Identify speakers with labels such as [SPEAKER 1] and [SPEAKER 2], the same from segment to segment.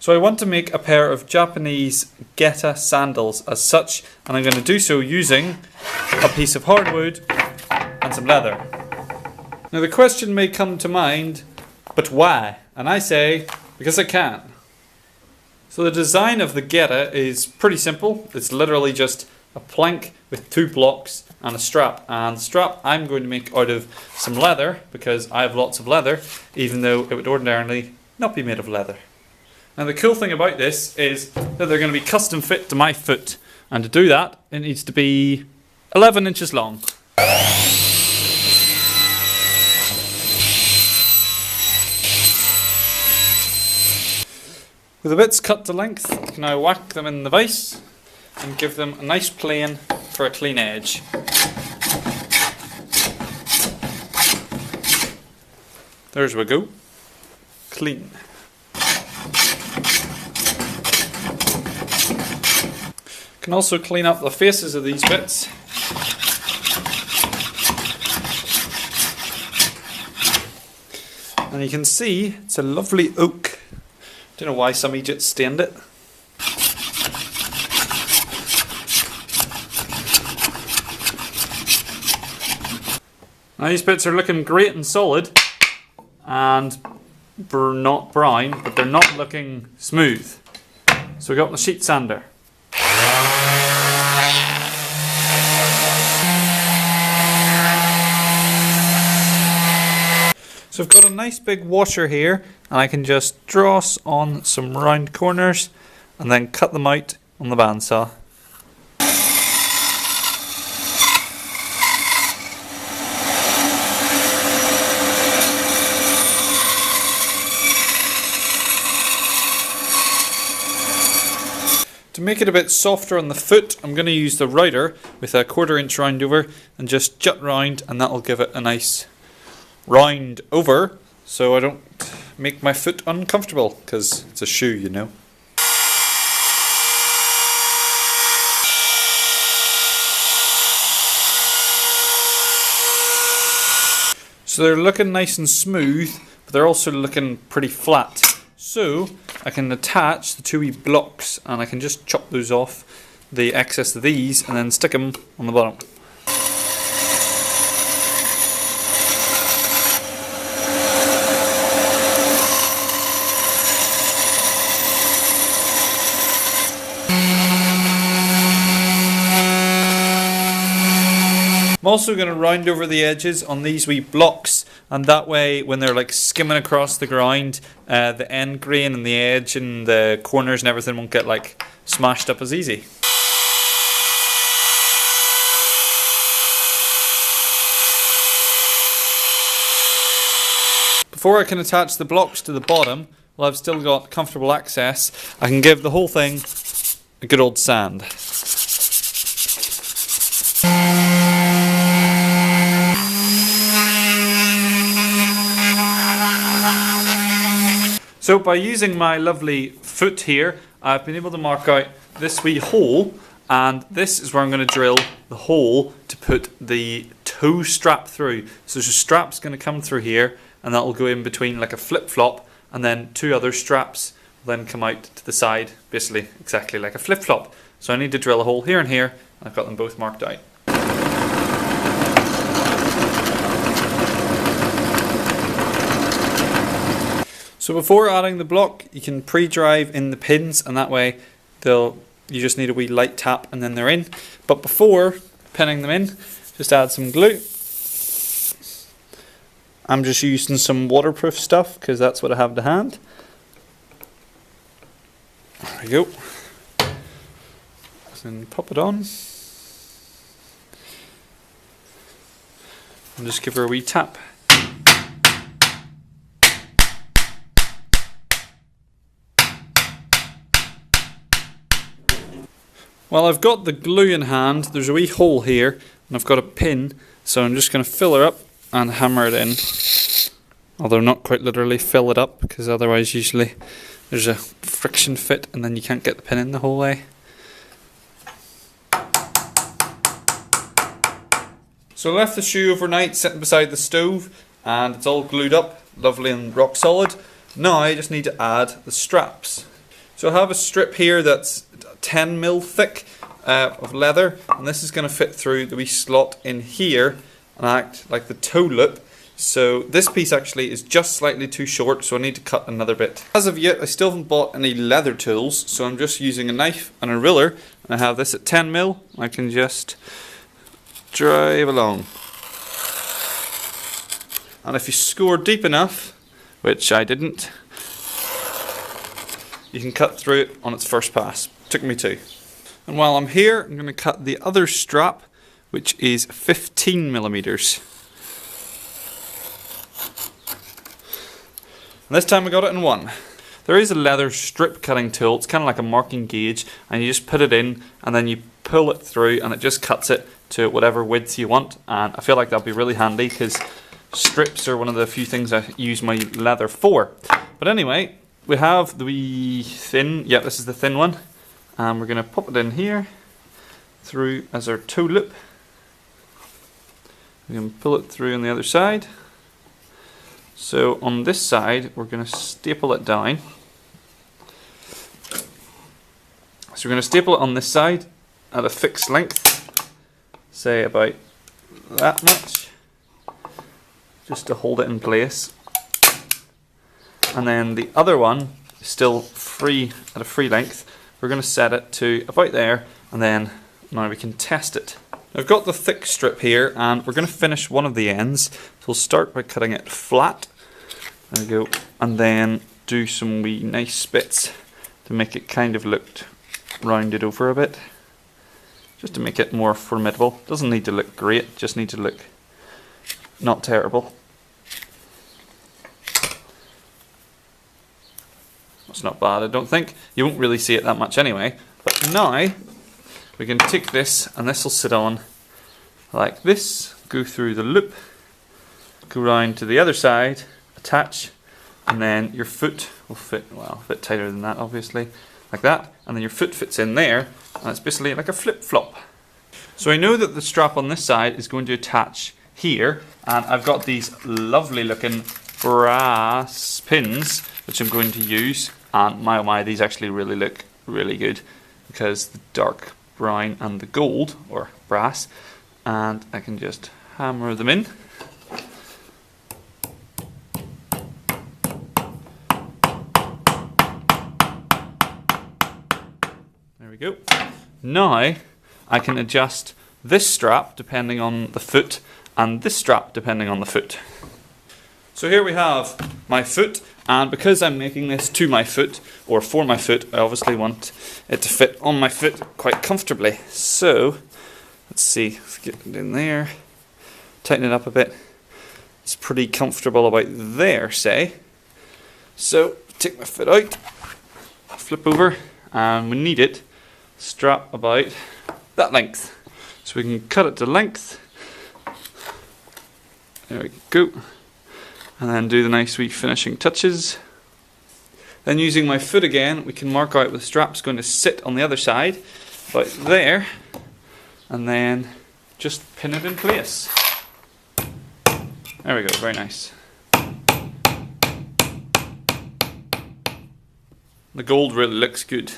[SPEAKER 1] So I want to make a pair of Japanese Geta sandals as such, and I'm going to do so using a piece of hardwood and some leather. Now the question may come to mind, but why? And I say, because I can. So the design of the Geta is pretty simple. It's literally just a plank with 2 blocks and a strap. And the strap I'm going to make out of some leather, because I have lots of leather, even though it would ordinarily not be made of leather. Now the cool thing about this is that they're going to be custom fit to my foot, and to do that it needs to be 11 inches long. With the bits cut to length, you can now whack them in the vise and give them a nice plane for a clean edge. There's we go. Clean. Can also clean up the faces of these bits. And you can see it's a lovely oak. Don't know why some idiots stained it. Now these bits are looking great and solid, and not brown, but they're not looking smooth. So we got the sheet sander. So I've got a nice big washer here, and I can just dross on some round corners and then cut them out on the bandsaw. To make it a bit softer on the foot, I'm going to use the router with a 1/4 inch round over and just jut round, and that'll give it a nice round over, so I don't make my foot uncomfortable, because it's a shoe, you know. So they're looking nice and smooth, but they're also looking pretty flat. So I can attach the 2 wee blocks, and I can just chop those off, the excess of these, and then stick them on the bottom. I'm also going to round over the edges on these wee blocks, and that way when they're like skimming across the ground, the end grain and the edge and the corners and everything won't get like smashed up as easy. Before I can attach the blocks to the bottom, while I've still got comfortable access, I can give the whole thing a good old sand. So by using my lovely foot here, I've been able to mark out this wee hole, and this is where I'm going to drill the hole to put the toe strap through. So there's a strap's going to come through here, and that will go in between like a flip-flop, and then 2 other straps will then come out to the side, basically exactly like a flip-flop. So I need to drill a hole here and here, and I've got them both marked out. So before adding the block, you can pre-drive in the pins, and that way you just need a wee light tap and then they're in. But before pinning them in, just add some glue. I'm just using some waterproof stuff because that's what I have to hand. There we go. And pop it on. And just give her a wee tap. Well, I've got the glue in hand, there's a wee hole here, and I've got a pin, so I'm just going to fill her up and hammer it in. Although not quite literally fill it up, because otherwise usually there's a friction fit and then you can't get the pin in the whole way. So I left the shoe overnight sitting beside the stove, and it's all glued up, lovely and rock solid. Now I just need to add the straps. So I have a strip here that's 10mm thick of leather, and this is going to fit through the wee slot in here and act like the toe loop. So this piece actually is just slightly too short, so I need to cut another bit. As of yet, I still haven't bought any leather tools, so I'm just using a knife and a ruler, and I have this at 10mm. I can just drive along. And if you score deep enough, which I didn't, you can cut through it on its first pass. Took me 2. And while I'm here, I'm going to cut the other strap, which is 15mm. And this time I got it in 1. There is a leather strip cutting tool. It's kind of like a marking gauge, and you just put it in and then you pull it through and it just cuts it to whatever width you want. And I feel like that'll be really handy because strips are one of the few things I use my leather for. But anyway, we have the wee thin, yeah, this is the thin one, and we're going to pop it in here through as our toe loop. We can pull it through on the other side. So on this side, we're going to staple it down. So we're going to staple it on this side at a fixed length, say about that much, just to hold it in place. And then the other one is still free at a free length. We're going to set it to about there, and then now we can test it. I've got the thick strip here, and we're going to finish one of the ends. So we'll start by cutting it flat. There we go. And then do some wee nice bits to make it kind of look rounded over a bit. Just to make it more formidable. Doesn't need to look great, just need to look not terrible. That's not bad, I don't think. You won't really see it that much anyway. But now we can take this, and this will sit on like this, go through the loop, go round to the other side, attach, and then your foot will fit, well, a bit tighter than that obviously, like that, and then your foot fits in there, and it's basically like a flip-flop. So I know that the strap on this side is going to attach here, and I've got these lovely looking brass pins which I'm going to use, and my oh my, these actually really look really good because the dark brown and the gold, or brass, and I can just hammer them in. There we go. Now I can adjust this strap depending on the foot and this strap depending on the foot. So here we have my foot, and because I'm making this to my foot or for my foot, I obviously want it to fit on my foot quite comfortably. So let's see, let's get it in there, tighten it up a bit. It's pretty comfortable about there, say. So take my foot out, flip over, and we need it strap about that length. So we can cut it to length. There we go. And then do the nice wee finishing touches. Then using my foot again, we can mark out where the strap's going to sit on the other side, about there, and then just pin it in place. There we go, very nice. The gold really looks good.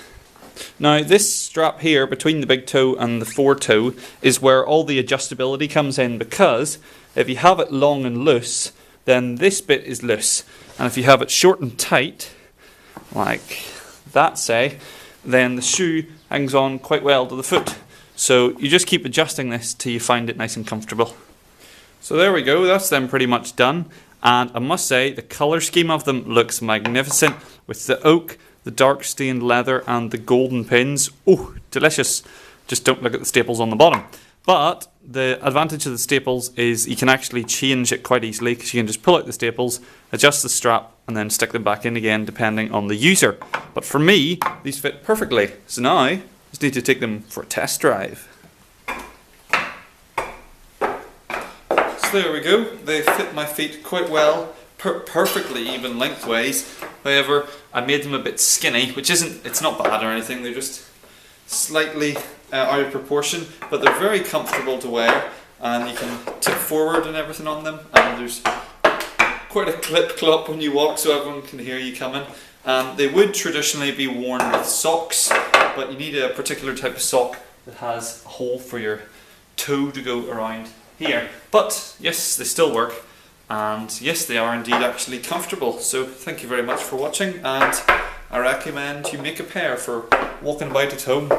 [SPEAKER 1] Now this strap here between the big toe and the four-toe is where all the adjustability comes in, because if you have it long and loose, then this bit is loose, and if you have it short and tight, like that say, then the shoe hangs on quite well to the foot. So you just keep adjusting this till you find it nice and comfortable. So there we go, that's them pretty much done, and I must say the colour scheme of them looks magnificent with the oak, the dark stained leather and the golden pins. Oh, delicious. Just don't look at the staples on the bottom. But the advantage of the staples is you can actually change it quite easily, because you can just pull out the staples, adjust the strap, and then stick them back in again depending on the user. But for me, these fit perfectly. So now I just need to take them for a test drive. So there we go. They fit my feet quite well, perfectly even lengthways. However, I made them a bit skinny, which it's not bad or anything. They're just slightly out of proportion, but they're very comfortable to wear, and you can tip forward and everything on them, and there's quite a clip-clop when you walk so everyone can hear you coming, They would traditionally be worn with socks, but you need a particular type of sock that has a hole for your toe to go around here. But yes, they still work, and yes, they are indeed actually comfortable. So thank you very much for watching, and I recommend you make a pair for walking about at home.